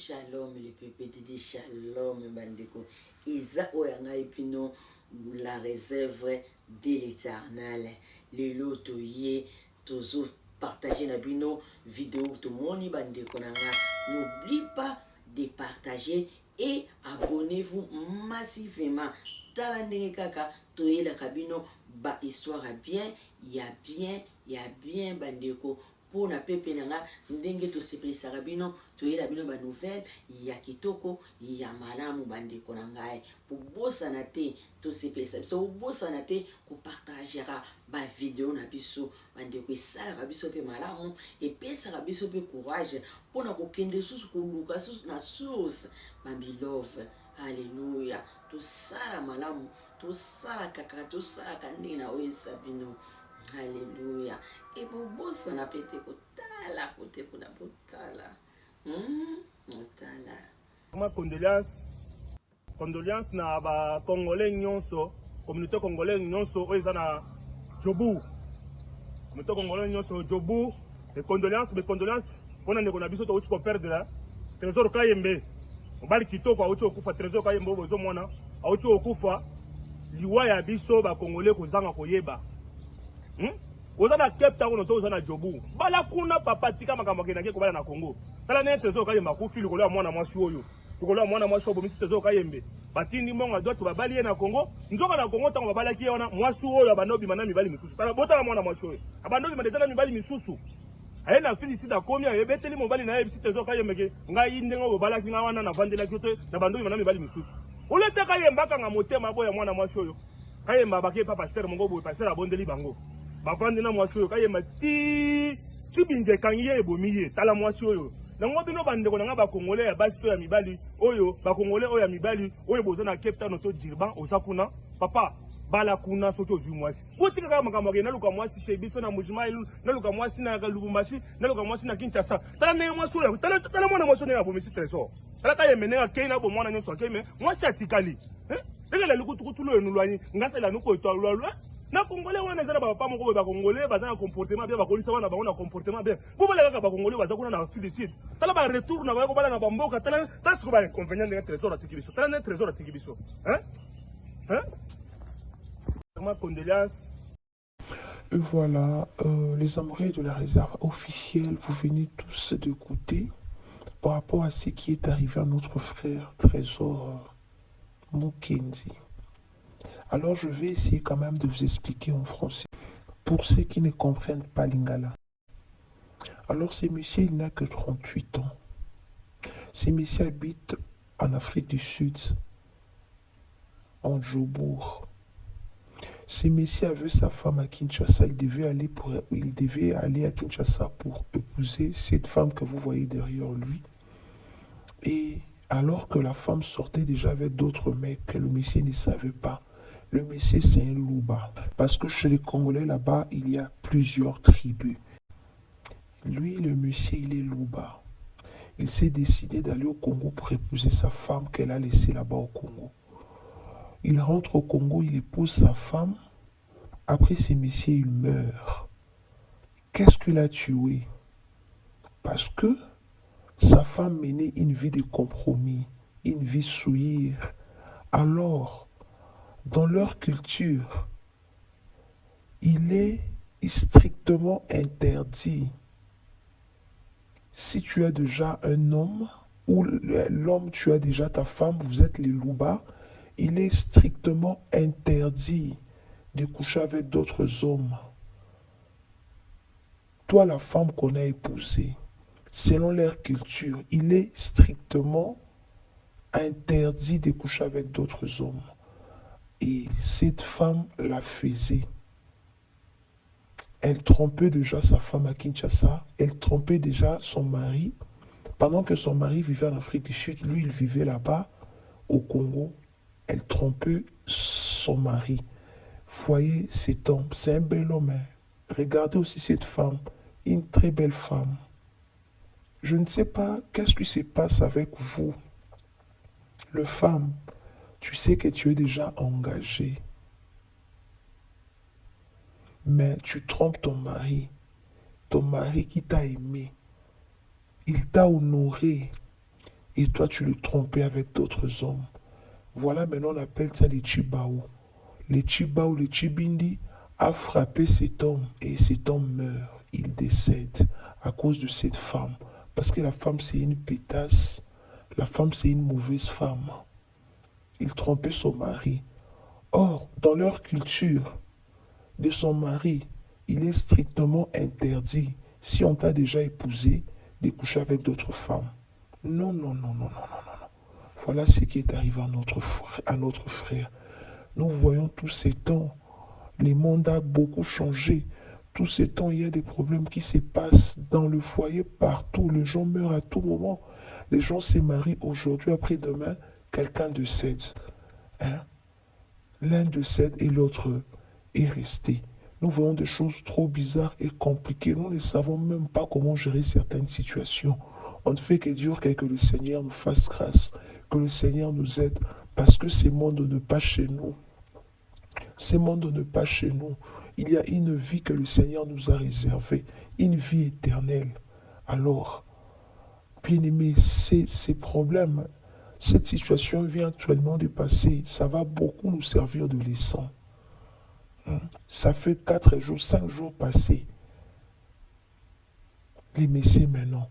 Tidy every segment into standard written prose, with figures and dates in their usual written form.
Shalom les pépites, shalom bandeko. Isa oyanga epino la réserve de l'éternel. Le loto ye toujours partager na bino vidéo tout moni bandeko nanga. N'oublie pas de partager et abonnez-vous massivement. Tala ndenge kaka toyela kabino ba histoire ya bien bandeko. Pour na pepe nanga ndenge to sepelisa bino toyela bino ba nouvelle ya kitoko ya malamu bandeko na ngai pour bosana te to sepelisa biso bosana te ko partagera ba vidéo na biso bandeko esala biso pe malamu et pesa biso pe courage pour na kokende susu koluka susu na source bambi love. Alléluia. To sala malamu to sala kaka to sala kandina oyo sabino. Alléluia. Et pour boss on a pété kotala côté kuna botala. Motala. Ma condoléance na ba congolais nyonso, communauté congolaise nyonso oyo na Djobu. Communauté congolaise nyonso Djobu. Les condoléances on a ndeko na biso to uti ko perdre la Trésor Kayembe. Obali kitoko auti okufa Trésor Kayembe bozo mwana. Auti okufa liwa ya biso ba congolais kozanga koyeba. Ozana Cape Town to ozana Djobu. Bala kuna papa tika makambo kenake ko bala na Congo. Tala ne Trésor Kayembe ku fili ko la mwana mwasi oyo. Ko la mwana mwasi obo misi Trésor Kayembe. Batindi monga doto babali na Congo. Nzoka na Congo tango babala ki ona mwasi oyo abanobi mana mibali misusu. Tala bota la mwana mwasi oyo. Abanobi madezana mibali misusu. Ayena fili sida komi ayebeteli mobali na yebisi Trésor Kayembe ke ngai ndengo bobala ki ngawana na vandela kyoto na bandobi mana mibali misusu. Olete Kayembe kanga motema boya mwana mwasi oyo. Kayembe abake papa pasteur mongo boy pasteur abondeli bango. Bafandi na mwasi oyo Kayembe ti binge kangiye ebomiye tala mwasi oyo nango bino bandeko nanga ba congolais ya basi to ya mibali oyo ba congolais oyo ya mibali oyo bozo na Cape Town to Durban osakuna papa bala kuna soki ozwi mwasi botika kaka makambo na luka mwasi chez biso na Mujimai na luka mwasi na Lubumbashi na luka mwasi na Kinshasa tala ne mwasi oyo tala mwana mwasi oyo ya bomisi Trésor tala Kayembe ne akei bo mwana nyonso akei mwasi atikali ekele lukutukutulo enulwanyi ngasela nuko etwa na congolais wana ezana ba papa moko ba congolais bazana comportement bien ba kolisa wana ba ona comportement bien bobola kaka ba congolais bazakuna na félicite tala ba retour na ko bala na bamboka tala ce ko ba inconvénient de Trésor atikibiso tala ne Trésor atikibiso ma condoléance. Et voilà, les amoureux de la réserve officielle, vous venez tous d'écouter par rapport à ce qui est arrivé à notre frère Trésor Mukendi. Alors je vais essayer quand même de vous expliquer en français pour ceux qui ne comprennent pas lingala. Alors ce monsieur, il n'a que 38 ans. Ce monsieur habite en Afrique du Sud, en Djobour. Ce monsieur avait sa femme à Kinshasa. Il devait aller à Kinshasa pour épouser cette femme que vous voyez derrière lui. Et alors que la femme sortait déjà avec d'autres mecs que le monsieur ne savait pas. Le monsieur, c'est un louba. Parce que chez les Congolais, là-bas, il y a plusieurs tribus. Lui, le monsieur, il est louba. Il s'est décidé d'aller au Congo pour épouser sa femme qu'elle a laissée là-bas au Congo. Il rentre au Congo, il épouse sa femme. Après, ce monsieur, il meurt. Qu'est-ce qu'il a tué? Parce que sa femme menait une vie de compromis, une vie souillure. Alors, dans leur culture, il est strictement interdit. Si tu as déjà un homme, ou l'homme, tu as déjà ta femme, vous êtes les loubas, il est strictement interdit de coucher avec d'autres hommes. Toi, la femme qu'on a épousée, selon leur culture, il est strictement interdit de coucher avec d'autres hommes. Et cette femme la faisait. Elle trompait déjà sa femme à Kinshasa. Elle trompait déjà son mari. Pendant que son mari vivait en Afrique du Sud, lui, il vivait là-bas, au Congo. Elle trompait son mari. Voyez cet homme, c'est un bel homme. Regardez aussi cette femme, une très belle femme. Je ne sais pas qu'est-ce qui se passe avec vous. Le femme, tu sais que tu es déjà engagé. Mais tu trompes ton mari qui t'a aimé. Il t'a honoré. et toi tu le trompais avec d'autres hommes. Voilà, maintenant on appelle ça les Chibao. Les Chibao, les Chibindi a frappé cet homme et cet homme meurt. Il décède à cause de cette femme. Parce que la femme c'est une pétasse, la femme c'est une mauvaise femme. Il trompait son mari. Or, dans leur culture, de son mari, il est strictement interdit, si on t'a déjà épousé, de coucher avec d'autres femmes. Non, non, non, non, non, non, non, non. Voilà ce qui est arrivé à notre frère. Nous voyons tous ces temps, le monde a beaucoup changé. Tous ces temps, il y a des problèmes qui se passent dans le foyer partout. Les gens meurent à tout moment. Les gens se marient aujourd'hui, après-demain, quelqu'un décède. Hein? L'un décède et l'autre est resté. Nous voyons des choses trop bizarres et compliquées. Nous ne savons même pas comment gérer certaines situations. On ne fait que dire que le Seigneur nous fasse grâce, que le Seigneur nous aide, parce que ce monde n'est pas chez nous. Ce monde n'est pas chez nous. Il y a une vie que le Seigneur nous a réservée, une vie éternelle. Alors, bien-aimés, ces problèmes, cette situation vient actuellement de passer. Ça va beaucoup nous servir de leçon. Ça fait 4 jours, 5 jours passés. Les messieurs maintenant,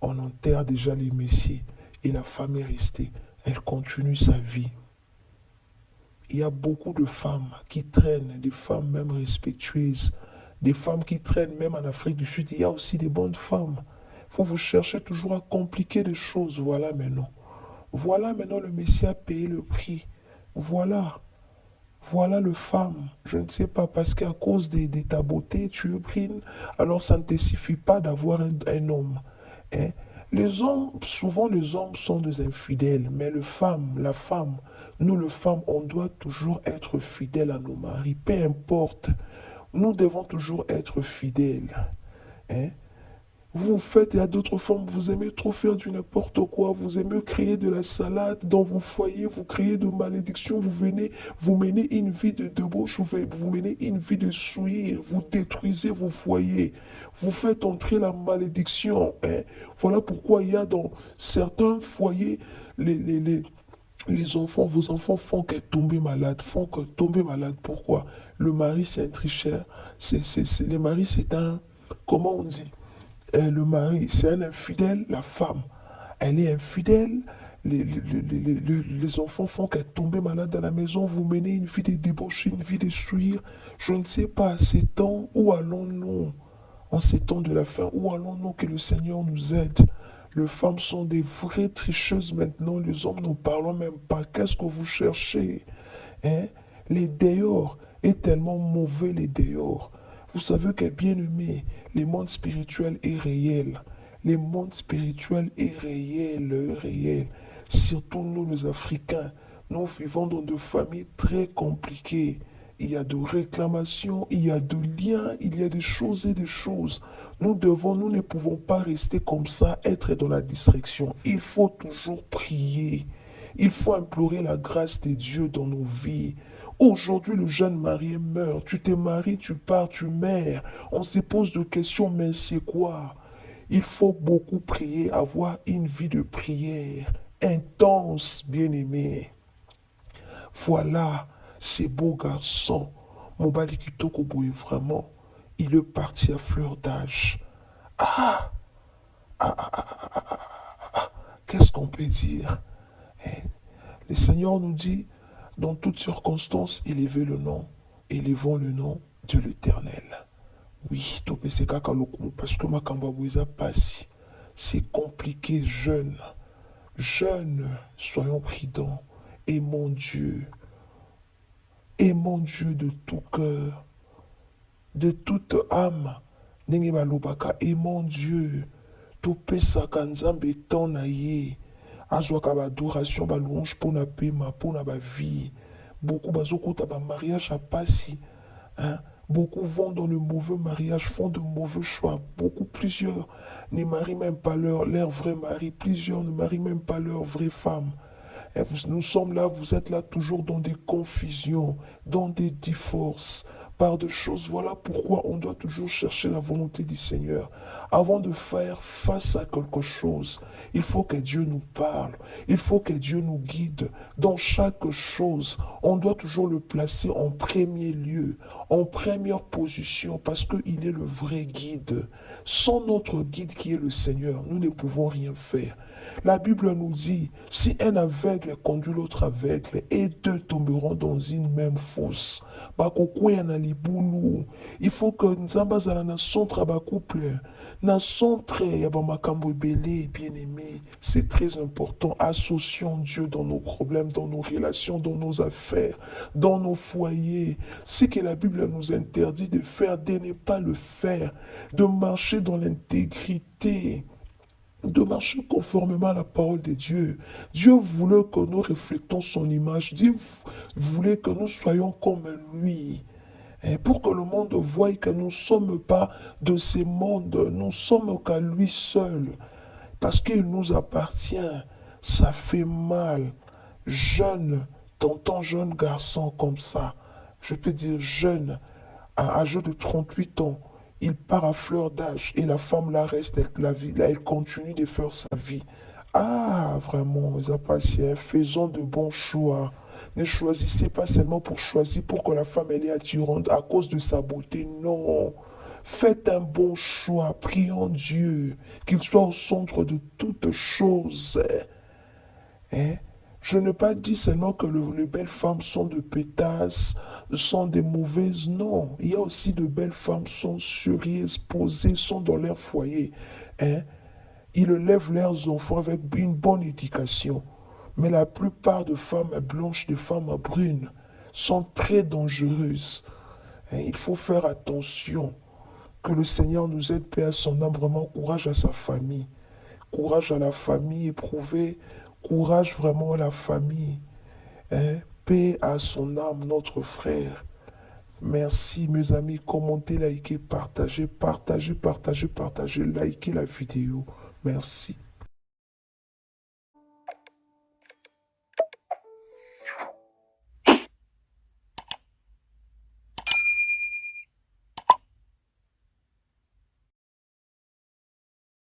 on enterre déjà les messieurs et la femme est restée. Elle continue sa vie. Il y a beaucoup de femmes qui traînent, des femmes même respectueuses, des femmes qui traînent même en Afrique du Sud. Il y a aussi des bonnes femmes. Il faut vous chercher toujours à compliquer les choses. Voilà maintenant. Voilà maintenant le Messie a payé le prix. Voilà. Voilà le femme. Je ne sais pas, parce qu'à cause de ta beauté, tu es pris. Alors ça ne te suffit pas d'avoir un homme. Hein? Les hommes, souvent les hommes sont des infidèles, mais la femme, nous les femmes, on doit toujours être fidèles à nos maris, peu importe. Nous devons toujours être fidèles. Hein? Vous faites, il y a d'autres femmes, vous aimez trop faire du n'importe quoi, vous aimez créer de la salade dans vos foyers, vous créez de malédictions, vous menez une vie de débauche, vous menez une vie de souillure, vous détruisez vos foyers, vous faites entrer la malédiction. Hein. Voilà pourquoi il y a dans certains foyers, les enfants, vos enfants font que tomber malade, Pourquoi? Le mari, c'est un tricheur, le mari, c'est un, comment on dit? Le mari, c'est un infidèle, la femme, elle est infidèle, les enfants font qu'elle tombe malade dans la maison, vous menez une vie de débauche, une vie de souillure. Je ne sais pas, à ces temps, où allons-nous? En ces temps de la fin, où allons-nous que le Seigneur nous aide? Les femmes sont des vraies tricheuses maintenant, les hommes n'en parlons même pas. Qu'est-ce que vous cherchez? Hein? Les dehors est tellement mauvais, les dehors. Vous savez que, bien aimé, le monde spirituel est réel. Le monde spirituel est réel. Surtout nous, les Africains, nous vivons dans des familles très compliquées. Il y a de réclamations, il y a de liens, il y a des choses et des choses. Nous ne pouvons pas rester comme ça, être dans la distraction. Il faut toujours prier. Il faut implorer la grâce de Dieu dans nos vies. Aujourd'hui, le jeune marié meurt. Tu te maries, tu pars, tu meurs. On se pose des questions, mais c'est quoi? Il faut beaucoup prier, avoir une vie de prière intense, bien-aimé. Voilà, ces beaux garçons. Mobali Kitoko Boye, vraiment, il est parti à fleur d'âge. Qu'est-ce qu'on peut dire? Le Seigneur nous dit, dans toutes circonstances, élevons le nom de l'Éternel. Oui, parce que ma kambabouza passe. C'est compliqué, jeune, soyons prudents. Aimons Dieu de tout cœur, de toute âme. Aimons Dieu. Topesaka nzambe ton na ye. Azwaka ba adoration, ba louange pour na pema, pour na ba vie. Beaucoup bazokota ba mariage à passi. Hein? Beaucoup vont dans le mauvais mariage, font de mauvais choix. Plusieurs ne marient même pas leur vrai mari. Plusieurs ne marient même pas leur vraie femme. Nous sommes là, vous êtes là toujours dans des confusions, dans des divorces. par des choses. Voilà pourquoi on doit toujours chercher la volonté du Seigneur. Avant de faire face à quelque chose, il faut que Dieu nous parle. Il faut que Dieu nous guide. Dans chaque chose, on doit toujours le placer en premier lieu, en première position, parce qu'il est le vrai guide. Sans notre guide qui est le Seigneur, nous ne pouvons rien faire. La Bible nous dit, si un aveugle conduit l'autre aveugle, et deux tomberont dans une même fosse. Il faut que Nzamba zala na centre ba couple, na centre ya ba makambo ebele, bien aimé. C'est très important. Associons Dieu dans nos problèmes, dans nos relations, dans nos affaires, dans nos foyers. Ce que la Bible nous interdit de faire, de ne pas le faire, de marcher dans l'intégrité, de marcher conformément à la parole de Dieu. Dieu voulait que nous reflétons son image. Dieu voulait que nous soyons comme lui. Et pour que le monde voie que nous ne sommes pas de ce monde, nous sommes qu'à lui seul. Parce qu'il nous appartient. Ça fait mal. Jeune, t'entends jeune garçon comme ça. Je peux dire jeune, à âge de 38 ans. Il part à fleur d'âge et la femme là reste, elle continue de faire sa vie. Ah, vraiment, les appréciés, faisons de bons choix. Ne choisissez pas seulement pour choisir, pour que la femme elle est attirante à cause de sa beauté. Non. Faites un bon choix. Prions Dieu, qu'il soit au centre de toutes choses. Hein? Je n'ai pas dit seulement que les belles femmes sont de pétasses, sont des mauvaises. Non, il y a aussi de belles femmes sont sérieuses, posées, sont dans leur foyer. Hein? Ils élèvent leurs enfants avec une bonne éducation. Mais la plupart des femmes blanches, des femmes brunes, sont très dangereuses. Hein? Il faut faire attention. Que le Seigneur nous aide, paix à son âme, vraiment courage à sa famille. Courage à la famille éprouvée. Courage vraiment à la famille. Hein? Paix à son âme, notre frère. Merci mes amis. Commentez, likez, partagez, likez la vidéo. Merci.